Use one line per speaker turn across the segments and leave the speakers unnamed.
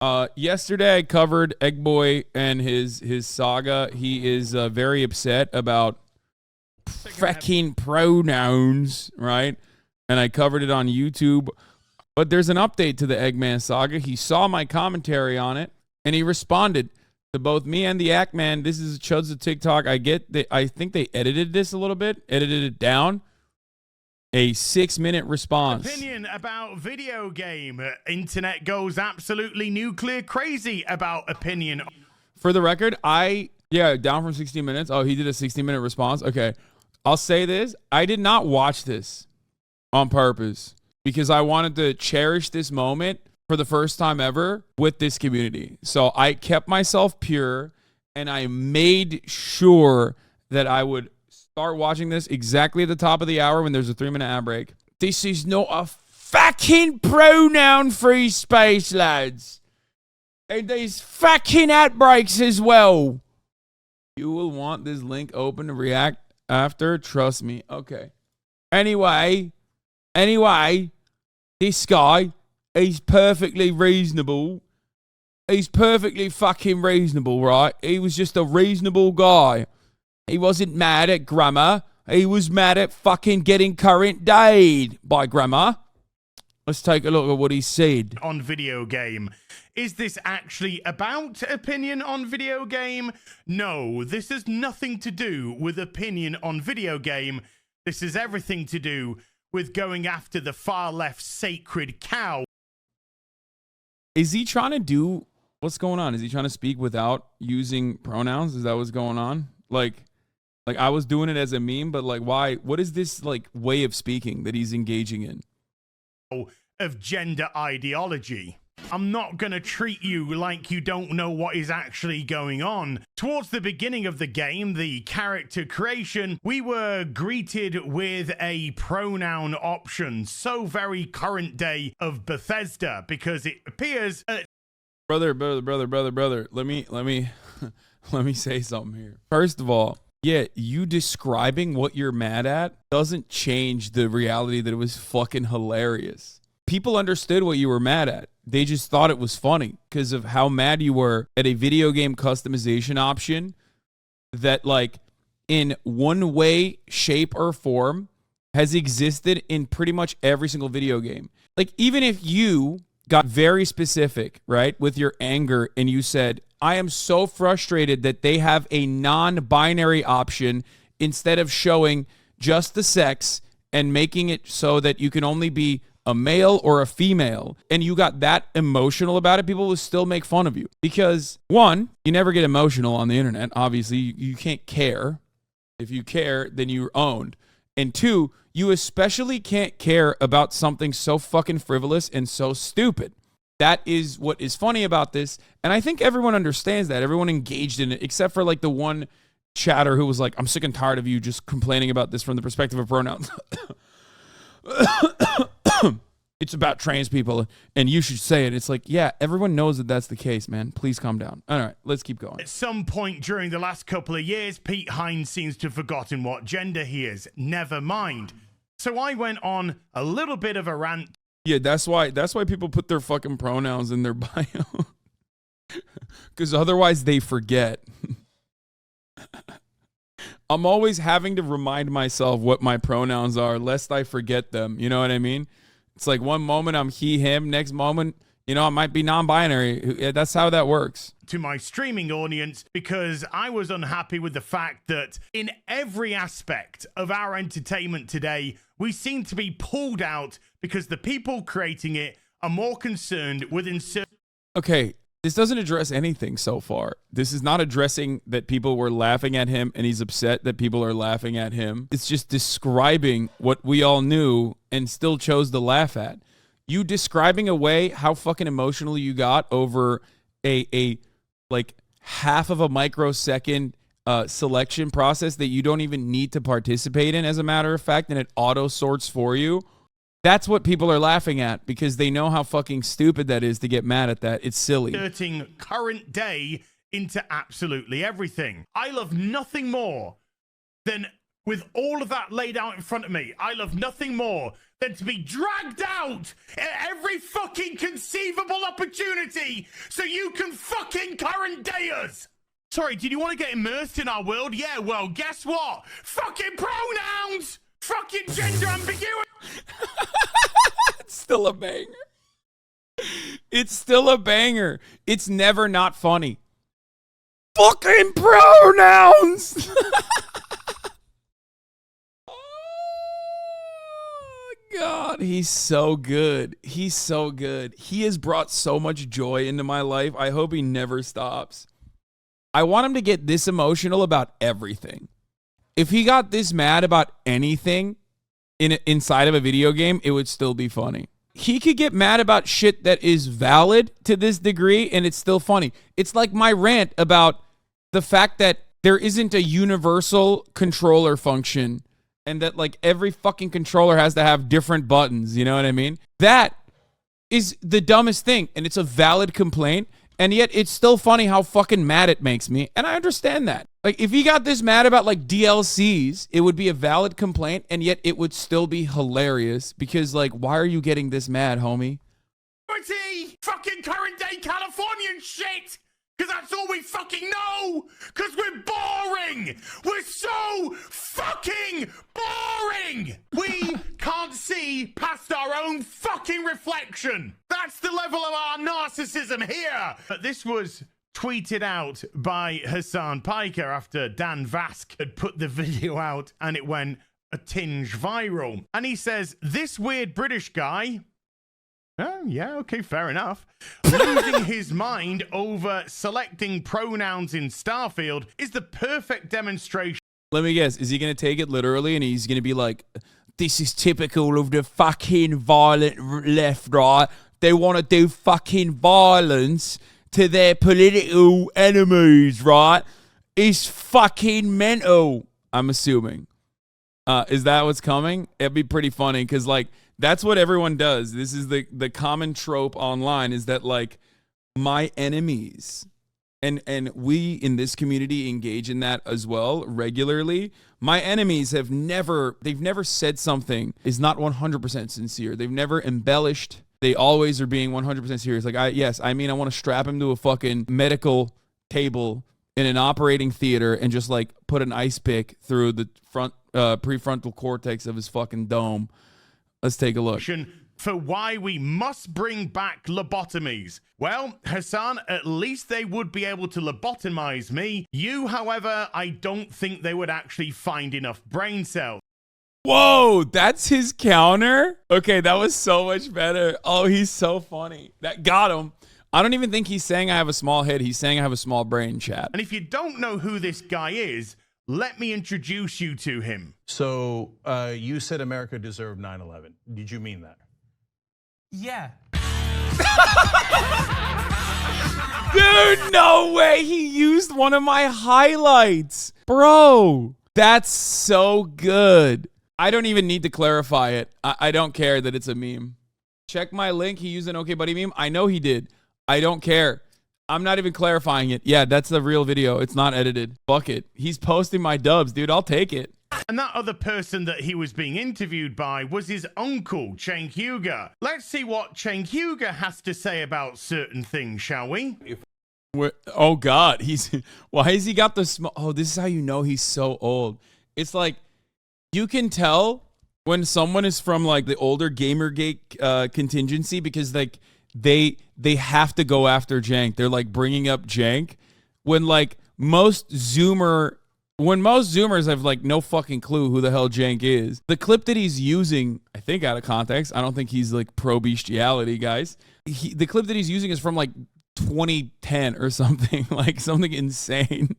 Yesterday I covered Egg Boy and his saga. He is very upset about fucking pronouns, right? And I covered it on YouTube. But there's an update to the Eggman saga. He saw my commentary on it, and he responded to both me and the Ackman. This is Chuds of TikTok. I think they edited this a little bit, edited it down. A 6-minute response.
Opinion about video game. Internet goes absolutely nuclear crazy about opinion.
For the record, down from 16 minutes. Oh, he did a 60-minute response. Okay. I'll say this. I did not watch this on purpose because I wanted to cherish this moment for the first time ever with this community. So I kept myself pure and I made sure that I would start watching this exactly at the top of the hour when there's a 3-minute ad break. This is not a fucking pronoun-free space, lads. And there's fucking ad breaks as well. You will want this link open to react after. Trust me. Okay. Anyway, this guy, he's perfectly reasonable. He's perfectly fucking reasonable, right? He was just a reasonable guy. He wasn't mad at grammar. He was mad at fucking getting current day by grammar. Let's take a look at what he said.
On video game. Is this actually about opinion on video game? No, this has nothing to do with opinion on video game. This is everything to do with going after the far left sacred cow.
Is he trying to do... What's going on? Is he trying to speak without using pronouns? Is that what's going on? Like I was doing it as a meme, but like, why? What is this like way of speaking that he's engaging in?
Of gender ideology. I'm not going to treat you like you don't know what is actually going on. Towards the beginning of the game, the character creation, we were greeted with a pronoun option. So very current day of Bethesda, because it appears...
Brother. Let me say something here. First of all, yeah, you describing what you're mad at doesn't change the reality that it was fucking hilarious. People understood what you were mad at. They just thought it was funny because of how mad you were at a video game customization option that, like, in one way, shape, or form has existed in pretty much every single video game. Like, even if you got very specific, right, with your anger and you said, I am so frustrated that they have a non-binary option instead of showing just the sex and making it so that you can only be a male or a female, and you got that emotional about it, people will still make fun of you. Because, one, you never get emotional on the internet. Obviously, you can't care. If you care, then you're owned. And two, you especially can't care about something so fucking frivolous and so stupid. That is what is funny about this. And I think everyone understands that. Everyone engaged in it, except for like the one chatter who was like, I'm sick and tired of you just complaining about this from the perspective of pronouns. It's about trans people and you should say it. It's like, yeah, everyone knows that that's the case, man. Please calm down. All right, let's keep going.
At some point during the last couple of years, Pete Hines seems to have forgotten what gender he is. Never mind. So I went on a little bit of a rant.
Yeah, that's why people put their fucking pronouns in their bio. Because otherwise they forget. I'm always having to remind myself what my pronouns are, lest I forget them. You know what I mean? It's like one moment I'm he, him. Next moment, you know, I might be non-binary. That's how that works.
To my streaming audience, because I was unhappy with the fact that in every aspect of our entertainment today, we seem to be pulled out because the people creating it are more concerned with
Okay, this doesn't address anything so far. This is not addressing that people were laughing at him and he's upset that people are laughing at him. It's just describing what we all knew and still chose to laugh at. You describing away how fucking emotional you got over a like half of a microsecond selection process that you don't even need to participate in, as a matter of fact, and it auto sorts for you. That's what people are laughing at because they know how fucking stupid that is to get mad at that. It's silly.
Inserting current day into absolutely everything. I love nothing more than, with all of that laid out in front of me, I love nothing more than to be dragged out at every fucking conceivable opportunity so you can fucking current day us. Sorry, did you want to get immersed in our world? Yeah, well, guess what? Fucking pronouns! Fucking gender ambiguity!
It's still a banger. It's still a banger. It's never not funny. Fucking pronouns! Oh, God. He's so good. He's so good. He has brought so much joy into my life. I hope he never stops. I want him to get this emotional about everything. If he got this mad about anything inside of a video game, it would still be funny. He could get mad about shit that is valid to this degree, and it's still funny. It's like my rant about the fact that there isn't a universal controller function and that like every fucking controller has to have different buttons. You know what I mean? That is the dumbest thing, and it's a valid complaint. And yet it's still funny how fucking mad it makes me. And I understand that. Like, if he got this mad about, like, DLCs, it would be a valid complaint, and yet it would still be hilarious. Because, like, why are you getting this mad, homie?
Fucking current day Californian shit! Because that's all we fucking know! Because we're boring! We're so fucking boring! We can't see past our own fucking reflection! That's the level of our narcissism here! But this was tweeted out by Hassan Piker after Dan Vask had put the video out and it went a tinge viral. And he says, this weird British guy... Oh, yeah, okay, fair enough. Losing his mind over selecting pronouns in Starfield is the perfect demonstration.
Let me guess, is he going to take it literally and he's going to be like, this is typical of the fucking violent left, right? They want to do fucking violence to their political enemies, right? It's fucking mental, I'm assuming. Is that what's coming? It'd be pretty funny because, like, that's what everyone does. This is the common trope online is that, like, my enemies, and we in this community engage in that as well regularly. My enemies they've never said something is not 100% sincere. They've never embellished. They always are being 100% serious. Like, I mean, I want to strap him to a fucking medical table in an operating theater and just, like, put an ice pick through the prefrontal cortex of his fucking dome. Let's take a look.
For why we must bring back lobotomies. Well, Hassan, at least they would be able to lobotomize me. You, however, I don't think they would actually find enough brain cells.
Whoa, that's his counter? Okay, that was so much better. Oh, he's so funny. That got him. I don't even think he's saying I have a small head. He's saying I have a small brain, chat.
And if you don't know who this guy is, let me introduce you to him.
So you said America deserved 9/11. Did you mean that?
Yeah.
Dude, no way. He used one of my highlights. Bro, that's so good. I don't even need to clarify it. I don't care that it's a meme. Check my link. He used an OK Buddy meme. I know he did. I don't care. I'm not even clarifying it. Yeah, that's the real video. It's not edited. Fuck it. He's posting my dubs, dude. I'll take it.
And that other person that he was being interviewed by was his uncle, Cenk Uygur. Let's see what Cenk Uygur has to say about certain things, shall we?
Oh, God. Why has he got the small... Oh, this is how you know he's so old. It's like, you can tell when someone is from, like, the older Gamergate contingency because, like, they have to go after Jank. They're, like, bringing up Jank when, like, most Zoomers have, like, no fucking clue who the hell Jank is. The clip that he's using, I think out of context, I don't think he's, like, pro-bestiality, guys. The clip that he's using is from, like, 2010 or something. Like, something insane.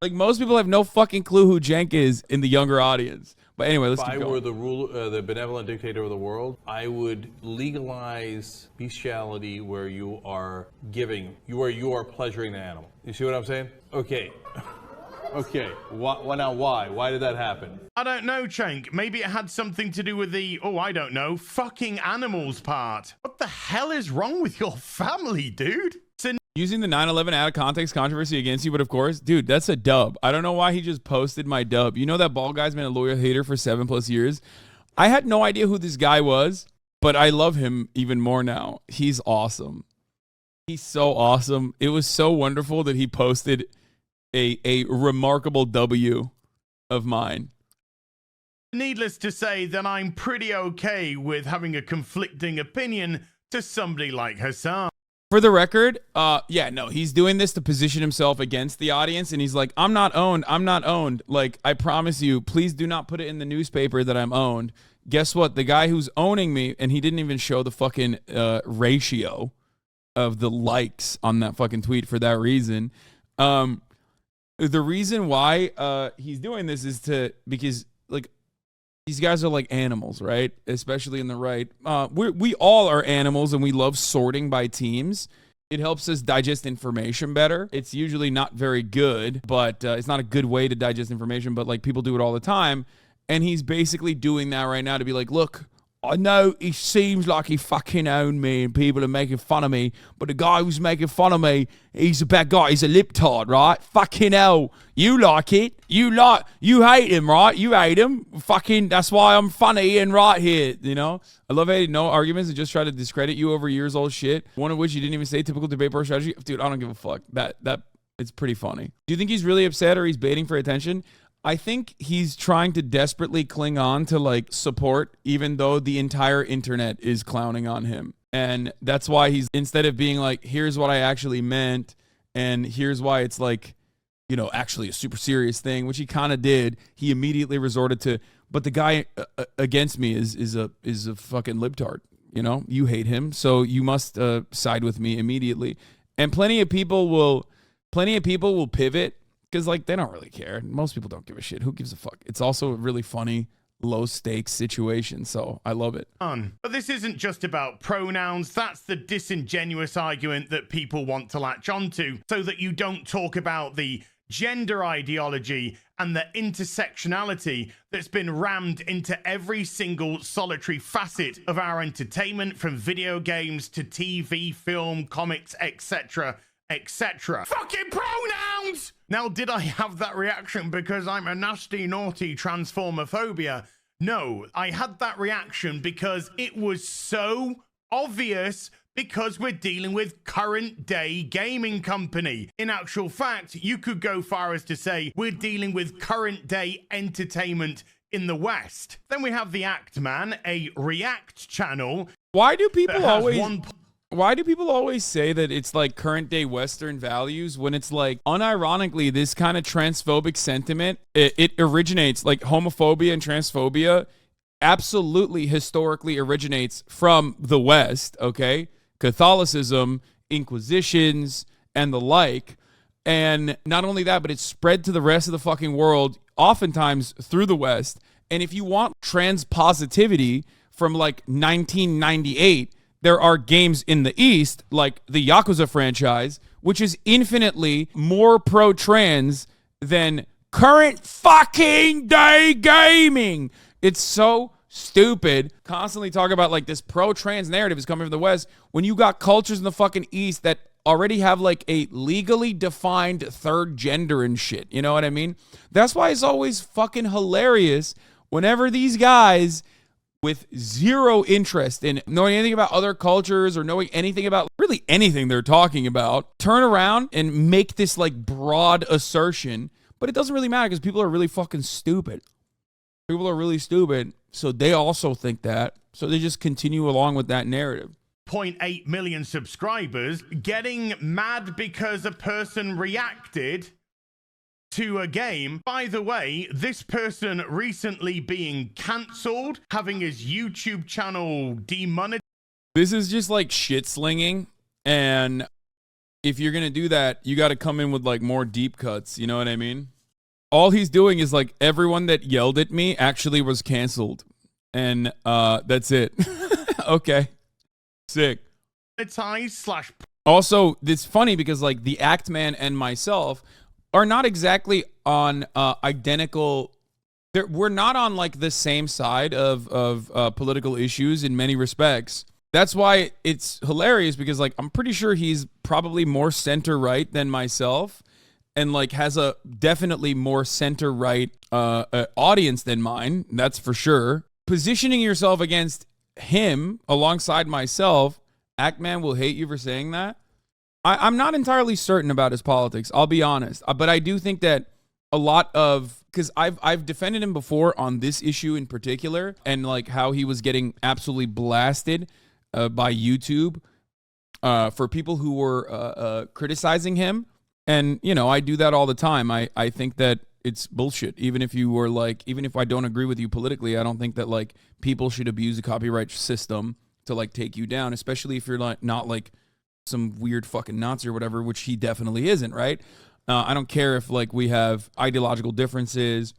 Like, most people have no fucking clue who Jank is in the younger audience. But anyway, let's keep going.
If I were the benevolent dictator of the world, I would legalize bestiality where you are pleasuring the animal. You see what I'm saying? Okay. Okay. Now why? Why did that happen?
I don't know, Cenk. Maybe it had something to do with the, I don't know, fucking animals part. What the hell is wrong with your family, dude?
Using the 9/11 out of context controversy against you, but of course, dude, that's a dub. I don't know why he just posted my dub. You know that bald guy's been a loyal hater for 7+ years. I had no idea who this guy was, but I love him even more now. He's awesome. He's so awesome. It was so wonderful that he posted a remarkable W of mine.
Needless to say that I'm pretty okay with having a conflicting opinion to somebody like Hassan.
For the record, he's doing this to position himself against the audience, and he's like, I'm not owned. Like, I promise you, please do not put it in the newspaper that I'm owned. Guess what? The guy who's owning me, and he didn't even show the fucking ratio of the likes on that fucking tweet for that reason. The reason why he's doing this is because like these guys are like animals, right? Especially in the right. We all are animals, and we love sorting by teams. It helps us digest information better. It's usually not very good, but it's not a good way to digest information, but like people do it all the time. And he's basically doing that right now to be like, look, I know it seems like he fucking owned me and people are making fun of me, but the guy who's making fun of me, he's a bad guy. He's a liptard, right? Fucking hell. You like it. You hate him, right? You hate him. Fucking, that's why I'm funny and right here, you know? I love hating no arguments and just try to discredit you over years old shit, one of which you didn't even say typical debate bar strategy. Dude, I don't give a fuck. That it's pretty funny. Do you think he's really upset or he's baiting for attention? I think he's trying to desperately cling on to like support, even though the entire internet is clowning on him. And that's why he's, instead of being like, here's what I actually meant, and here's why it's like, you know, actually a super serious thing, which he kind of did, he immediately resorted to, but the guy against me is a fucking libtard. You know, you hate him, so you must side with me immediately. And plenty of people will pivot. Because, like, they don't really care. Most people don't give a shit. Who gives a fuck? It's also a really funny, low-stakes situation, so I love it.
But this isn't just about pronouns. That's the disingenuous argument that people want to latch onto, so that you don't talk about the gender ideology and the intersectionality that's been rammed into every single solitary facet of our entertainment, from video games to TV, film, comics, etc., etc. Fucking pronouns! Now, did I have that reaction because I'm a nasty, naughty transformophobia? No, I had that reaction because it was so obvious, because we're dealing with current day gaming company. In actual fact, you could go far as to say we're dealing with current day entertainment in the West. Then we have the Act Man, a React channel.
Why do people always say that it's like current day Western values when it's like, unironically, this kind of transphobic sentiment, it originates, like homophobia and transphobia absolutely historically originates from the West, okay? Catholicism, Inquisitions, and the like. And not only that, but it's spread to the rest of the fucking world, oftentimes through the West. And if you want trans positivity from like 1998, there are games in the East, like the Yakuza franchise, which is infinitely more pro-trans than current fucking day gaming. It's so stupid. Constantly talk about like this pro-trans narrative is coming from the West when you got cultures in the fucking East that already have like a legally defined third gender and shit. You know what I mean? That's why it's always fucking hilarious whenever these guys with zero interest in knowing anything about other cultures or knowing anything about really anything they're talking about, turn around and make this like broad assertion, but it doesn't really matter because people are really fucking stupid. People are really stupid, so they also think that, so they just continue along with that narrative.
0.8 million subscribers, getting mad because a person reacted to a game. By the way, this person recently being cancelled, having his YouTube channel demonetized.
This is just like shit slinging, and if you're gonna do that, you got to come in with like more deep cuts. You know what I mean? All he's doing is like, everyone that yelled at me actually was canceled, and that's it. Okay, sick. Also, it's funny because like the Act Man and myself are not exactly on identical. We're not on like the same side of political issues in many respects. That's why it's hilarious, because like I'm pretty sure he's probably more center right than myself, and like has a definitely more center right audience than mine. That's for sure. positioning yourself against him alongside myself, Ackman will hate you for saying that. I'm not entirely certain about his politics, I'll be honest. But I do think that a lot of, because I've defended him before on this issue in particular, and like how he was getting absolutely blasted by YouTube for people who were criticizing him. And, you know, I do that all the time. I think that it's bullshit. Even if you were like, even if I don't agree with you politically, I don't think that like people should abuse the copyright system to like take you down, especially if you're like not like some weird fucking Nazi or whatever, which he definitely isn't, right? I don't care if like we have ideological differences.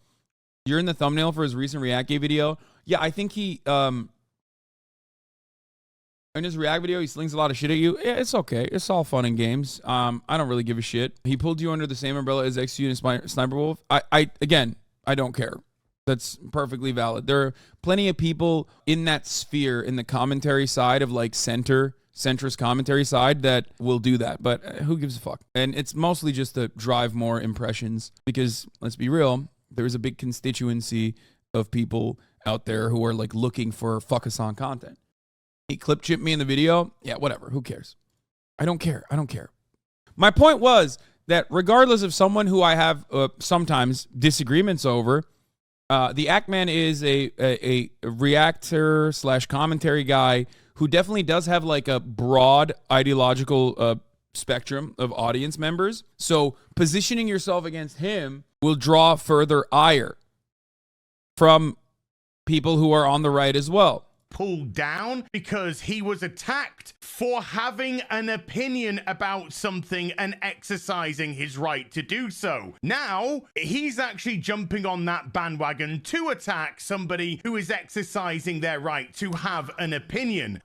You're in the thumbnail for his recent React Gay video. Yeah, I think he in his React video, he slings a lot of shit at you. Yeah, it's okay. It's all fun and games. I don't really give a shit. He pulled you under the same umbrella as XU and Sniper Wolf. Again, I don't care. That's perfectly valid. There are plenty of people in that sphere, in the commentary side of like centrist commentary side, that will do that. But who gives a fuck? And it's mostly just to drive more impressions because, let's be real, there's a big constituency of people out there who are like looking for fuck Hasan content. He clip chipped me in the video. Yeah, whatever. Who cares? I don't care. I don't care. My point was that regardless of someone who I have sometimes disagreements over, the Ackman is a reactor / commentary guy who definitely does have like a broad ideological spectrum of audience members. So positioning yourself against him will draw further ire from people who are on the right as well.
Pulled down because he was attacked for having an opinion about something and exercising his right to do so. Now, he's actually jumping on that bandwagon to attack somebody who is exercising their right to have an opinion.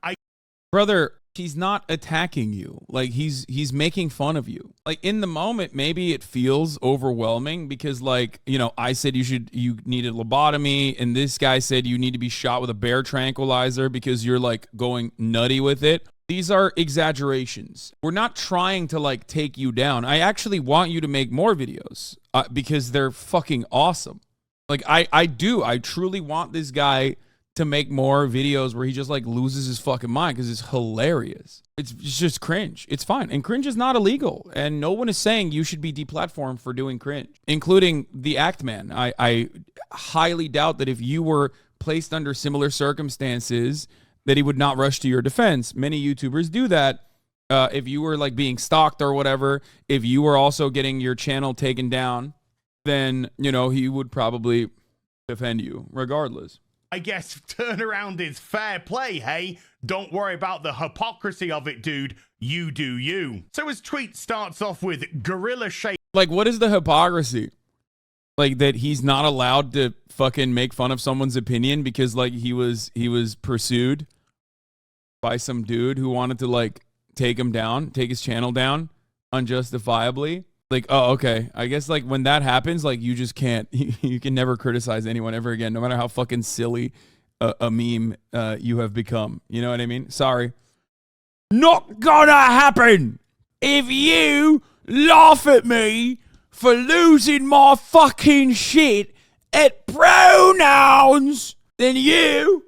Brother, he's not attacking you. Like he's making fun of you. Like in the moment, maybe it feels overwhelming because like, you know, I said you needed lobotomy and this guy said you need to be shot with a bear tranquilizer because you're like going nutty with it. These are exaggerations. We're not trying to like take you down. I actually want you to make more videos because they're fucking awesome. Like I truly want this guy to make more videos where he just like loses his fucking mind because it's hilarious. It's just cringe. It's fine. And cringe is not illegal. And no one is saying you should be deplatformed for doing cringe, including the Act-Man. I highly doubt that if you were placed under similar circumstances that he would not rush to your defense. Many YouTubers do that. If you were like being stalked or whatever, if you were also getting your channel taken down, then, you know, he would probably defend you regardless.
I guess turnaround is fair play, hey? Don't worry about the hypocrisy of it, dude. You do you. So his tweet starts off with gorilla shape.
Like, what is the hypocrisy? Like that he's not allowed to fucking make fun of someone's opinion because like he was pursued by some dude who wanted to like take his channel down unjustifiably. Like, oh, okay. I guess like when that happens, like you just can't, you can never criticize anyone ever again, no matter how fucking silly a meme you have become. You know what I mean? Sorry. Not gonna happen. If you laugh at me for losing my fucking shit at pronouns, then you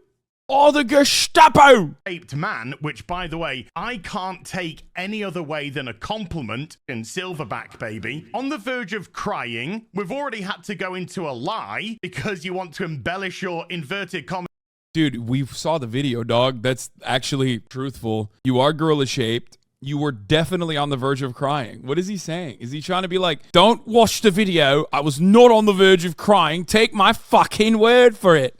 or the Gestapo.
Shaped man, which by the way, I can't take any other way than a compliment in Silverback, baby. On the verge of crying, we've already had to go into a lie because you want to embellish your inverted commas.
Dude, we saw the video, dog. That's actually truthful. You are gorilla shaped. You were definitely on the verge of crying. What is he saying? Is he trying to be like, don't watch the video. I was not on the verge of crying. Take my fucking word for it.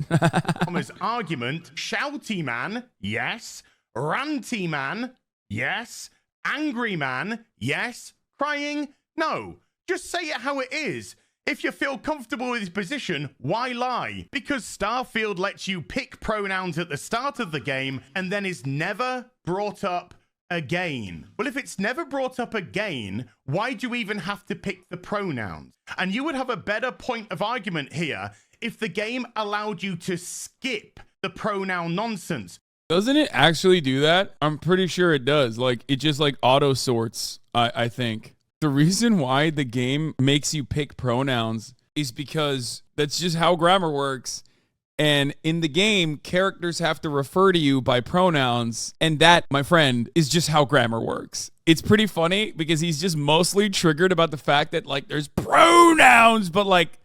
His argument, shouty man, yes. Ranty man, yes. Angry man, yes. Crying, no. Just say it how it is. If you feel comfortable with his position, why lie? Because Starfield lets you pick pronouns at the start of the game and then is never brought up again. Well, if it's never brought up again, why do you even have to pick the pronouns? And you would have a better point of argument here if the game allowed you to skip the pronoun nonsense.
Doesn't it actually do that? I'm pretty sure it does. Like, it just like auto sorts, I think. The reason why the game makes you pick pronouns is because that's just how grammar works. And in the game, characters have to refer to you by pronouns. And that, my friend, is just how grammar works. It's pretty funny because he's just mostly triggered about the fact that, like, there's pronouns, but, like,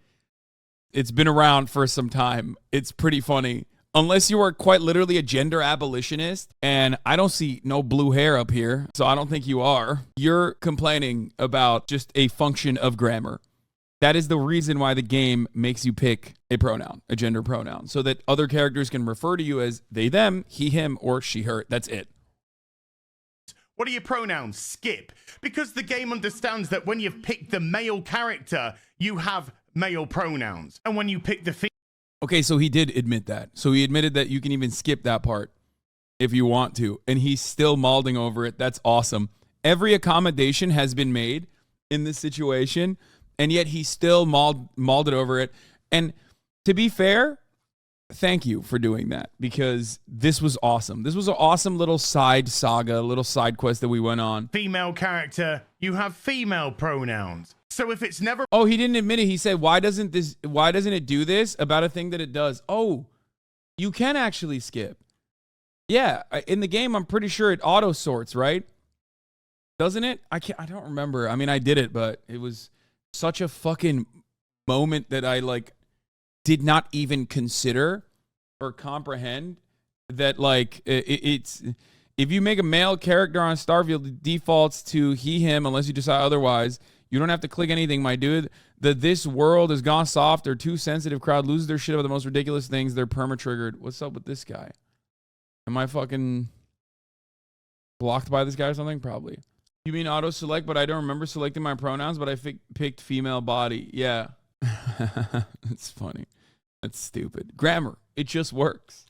it's been around for some time. It's pretty funny. Unless you are quite literally a gender abolitionist, and I don't see no blue hair up here, so I don't think you are. You're complaining about just a function of grammar. That is the reason why the game makes you pick a pronoun, a gender pronoun, so that other characters can refer to you as they, them, he, him, or she, her. That's it.
What are your pronouns? Skip. Because the game understands that when you've picked the male character, you have male pronouns. And when you pick the female...
Okay, so he did admit that. So he admitted that you can even skip that part if you want to. And he's still mauling over it. That's awesome. Every accommodation has been made in this situation, and yet he still mauled it over it. And to be fair, thank you for doing that, because this was awesome. This was an awesome little side saga, little side quest that we went on.
Female character, you have female pronouns. So if it's never...
Oh, he didn't admit it. He said, why doesn't it do this about a thing that it does? Oh, you can actually skip. Yeah, in the game, I'm pretty sure it auto sorts, right? Doesn't it? I don't remember. I mean, I did it, but it was such a fucking moment that I, like, did not even consider or comprehend that, like, it's... If you make a male character on Starfield, it defaults to he, him, unless you decide otherwise. You don't have to click anything, my dude. This world has gone soft or too sensitive crowd loses their shit over the most ridiculous things. They're perma-triggered. What's up with this guy? Am I fucking blocked by this guy or something? Probably. You mean auto-select, but I don't remember selecting my pronouns, but I picked female body. Yeah. It's funny. That's stupid. Grammar. It just works.